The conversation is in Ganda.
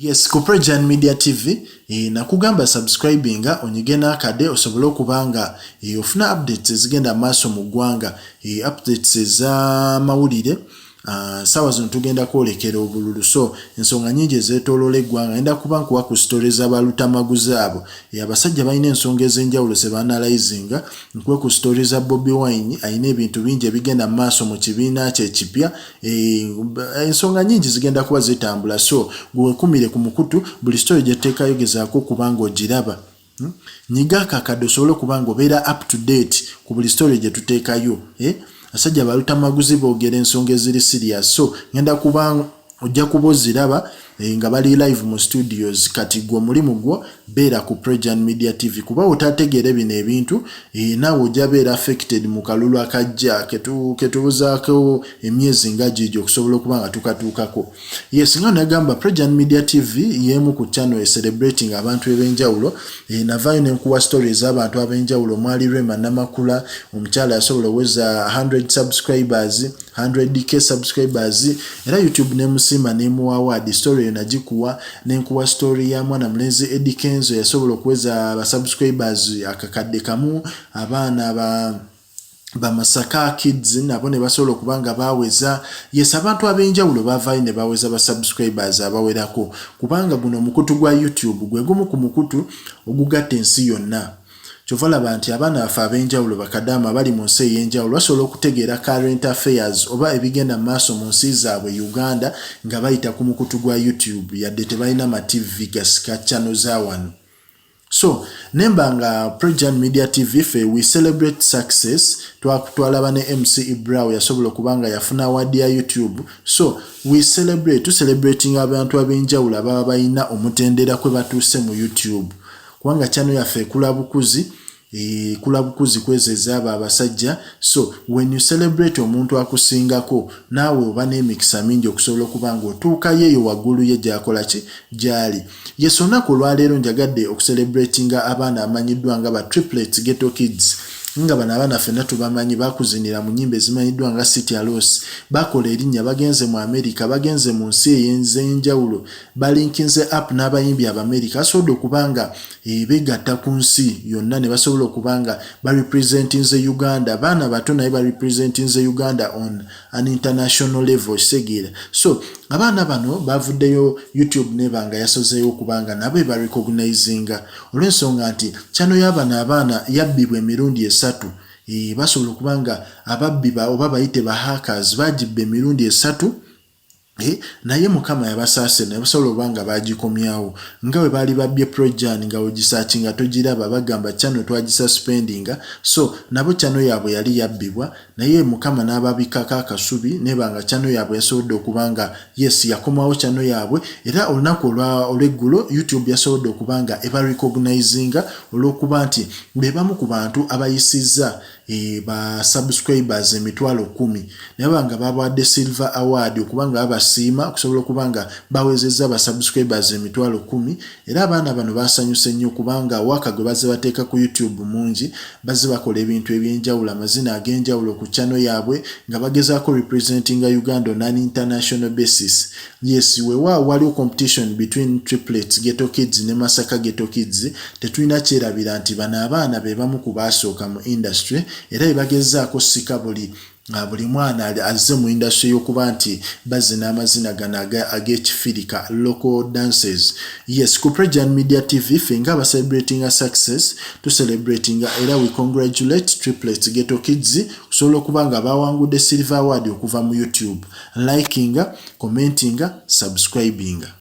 Yes, ku Prejan Media TV nakugamba subscribinga onyige n'akade osobole okubanga ofuna updates ezigenda maaso mu ggwanga, updates eza mawulire. Sawa zino tugenda kwolekera obululu, so ensonga nyingi ezeetooloola eggwanga. Ngenda kuba nkuwa ku stories abalutamaguzi abo, abasajja balina ensonga ez'enjawulo ze banalizinga. Nkuwe ku stories za Bobi Wine, alina ebintu bingi ebigenda mu maaso mu kibiina kye ekipya. Ensonga nyingi zigenda kuba zitambula, so gwekumire ku mukutu buli story gye tuteekayo gezaako okubanga ogiraba. Nyiga akakadde osobole okubanga obeera up to date ku buli story gye tuteekayo. Asajja balutamaguzi boogera ensonga eziri serious, so ngenda kuba ojja kuba oziraba nga bali live mu studios. Kati gwe mulimu gwo beera ku Prejan Media TV, kuba otategeera bino ebintu naawe ojja beera affected mu kalulu akajja ketubuzaako emyezi nga gigyo okusobola okuba nga tukatuukako. Yes, nga nagamba Prejan Media TV yemu ku channel celebrating abantu eb'enjawulo. Navaayo nenkuwa stories z'abantu ab'enjawulo. Mwali Rema Namakula, omukyala yasobola oweza 100 subscribers, 100k subscribers, era YouTube nemusiima nemuwa award. Story nagikuwa nenkuwa story ya mwana mulenzi Eddie Kenzo yasobola okuweza aba subscribers akakadde kamu. Abaana ba Masaka Kids nabo ne basobola okubanga baweza. Yes, abantu ab'enjawulo bavaayo ne baweza ba subscribers abawerako, kubanga guno mukutu gwa YouTube gwe gumu ku mukutu ogugatta ensi yonna. Kyova laba nti abaana baffe ab'enjawulo bakadaama bali mu nsi ey'enjawulo basobola okutegeera current affairs oba ebigenda mu maaso mu nsi zaabwe Uganda nga bayita ku mukutu gwa YouTube, yadde tebalina ma TV gasika channel za wano. So nembanga Prejan Media TV fe we celebrate success. Twalaba ne MC Ibrao yasobola okubanga yafuna award ya YouTube, so we celebrating abantu ab'enjawulo ababa balina omutendera kwe batuuse mu YouTube, kubanga channel yaffe kulabukuzi kwezeza aba abasajja. So when you celebrate omuntu akusingako, naawe oba n'emikisa mingi okusobola okubanga otuukayo eyo waggulu ye gy'akola ki gy'ali. Yes, olunaku olwaleero njagadde okucelebratinga abaana amanyiddwa nga ba Triplets Ghetto Kids. Nga bano abaana ffenna tubamanyi bakuzinira mu nnyimba ezimanyiddwa nga City Alos, bakola erinnya, bagenze mu America, bagenze mu nsi ey'enjawulo, balinkinze up n'abayimbi Abamerika asobodde okubanga begatta ku nsi yonna ne basobola okubanga barepresentinze Uganda. Baana bato naye barepresentinze Uganda on an international level segera. So abaana bano bavuddeyo YouTube nebanga yasozeeyo okubanga nabo barecognizinga olw'ensonga nti channel y'abano abaana yabbibwa emirundi esatu. Basobola okubanga ababbi oba bayite ba hackers bagibba emirundi esatu. Naye Mukama yabasaase ne basobola obanga bagikomyawo. Nga bwe baali babbye Prejan nga ogisearchinga togiraba, bagamba channel twagisuspendinga, so nabo channel yaabwe yali yabbibwa, naye Mukama n'ababikako akasubi nebanga channel yaabwe yasobodde okubanga yes yakomawo channel yaabwe. Era olunaku olw'eggulo YouTube yasobodde okubanga ebarecognizinga olw'okuba nti be bamu ku bantu abayisizza ba subscribers 10,000 nebanga babawadde silver award okubanga babasiima okusobola okubanga bawezezza ba subscribers 10,000. Era abaana bano basanyuse nnyo kubanga waka gwe bazze bateeka ku YouTube mungi, bazze bakola ebintu eby'enjawulo, amazina ag'enjawulo ku channel yaabwe nga bagezaako representinga Uganda on an international basis. Yes, weewaawo waliwo competition between Triplets Ghetto Kids ne Masaka Ghetto Kids. Tetulina kyerabira nti bano abaana be bamu ku baasooka mu industry, era bagezaako sika buli mwana azze mu industry y'okuba nti bazina amazina gano ag'ekifirika, local dances. Yes, ku Prejan Media TV fenga ba celebrating a success to celebrating, era we congratulate Triplets Ghetto Kids kusobola okubanga bawangudde silver award okuva mu YouTube. Likinga, commentinga, subscribinga.